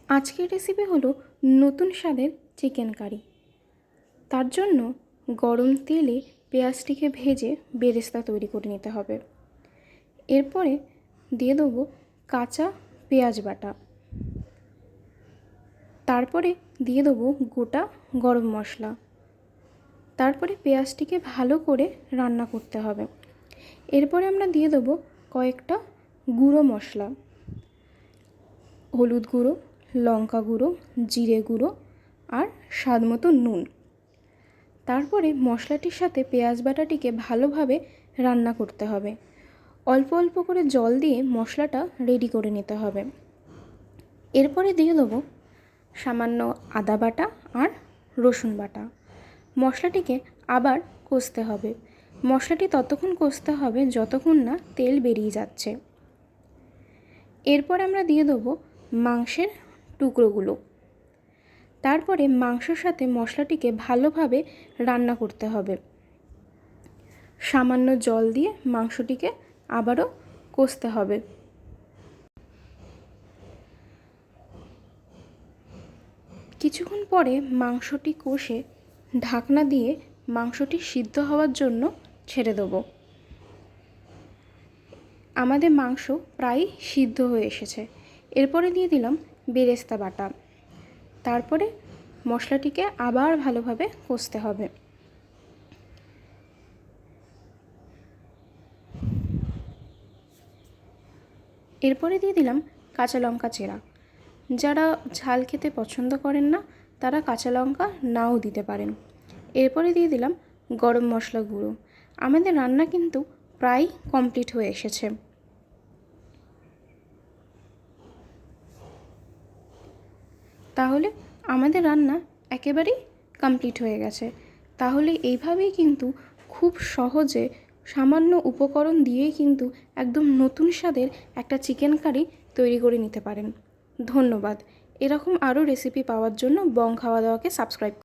আজকের রেসিপি হলো নতুন স্বাদের চিকেন কারি। তার জন্য গরম তেলে পেঁয়াজটিকে ভেজে বেরেস্তা তৈরি করে নিতে হবে। এরপরে দিয়ে দেবো কাঁচা পেঁয়াজ বাটা, তারপরে দিয়ে দেবো গোটা গরম মশলা। তারপরে পেঁয়াজটিকে ভালো করে রান্না করতে হবে। এরপরে আমরা দিয়ে দেবো কয়েকটা গুঁড়ো মশলা, হলুদ গুঁড়ো, লঙ্কা গুঁড়ো, জিরে গুঁড়ো আর স্বাদ মতো নুন। তারপরে মশলাটির সাথে পেঁয়াজ বাটাটিকে ভালোভাবে রান্না করতে হবে। অল্প অল্প করে জল দিয়ে মশলাটা রেডি করে নিতে হবে। এরপরে দিয়ে দেবো সামান্য আদা বাটা আর রসুন বাটা। মশলাটিকে আবার কষতে হবে। মশলাটি ততক্ষণ কষতে হবে যতক্ষণ না তেল বেরিয়ে যাচ্ছে। এরপর আমরা দিয়ে দেবো মাংসের টুকরোগুলো। তারপরে মাংসের সাথে মশলাটিকে ভালোভাবে রান্না করতে হবে। সামান্য জল দিয়ে মাংসটিকে আবারও কষতে হবে। কিছুক্ষণ পরে মাংসটি কষে ঢাকনা দিয়ে মাংসটি সিদ্ধ হওয়ার জন্য ছেড়ে দেবো। আমাদের মাংস প্রায় সিদ্ধ হয়ে এসেছে। এরপরে দিয়ে দিলাম বেরেস্তা বাটা। তারপরে মশলাটিকে আবার ভালোভাবে কষতে হবে। এরপরে দিয়ে দিলাম কাঁচা লঙ্কা চেরা। যারা ঝাল খেতে পছন্দ করেন না তারা কাঁচা লঙ্কা নাও দিতে পারেন। এরপরে দিয়ে দিলাম গরম মশলা গুঁড়ো। আমাদের রান্না কিন্তু প্রায় কমপ্লিট হয়ে এসেছে। তাহলে আমাদের রান্না একেবারেই কমপ্লিট হয়ে গেছে। তাহলে এইভাবেই কিন্তু খুব সহজে সামান্য উপকরণ দিয়েই কিন্তু একদম নতুন স্বাদের একটা চিকেন কারি তৈরি করে নিতে পারেন। ধন্যবাদ। এরকম আরও রেসিপি পাওয়ার জন্য বং খাওয়া দাওয়াকে সাবস্ক্রাইব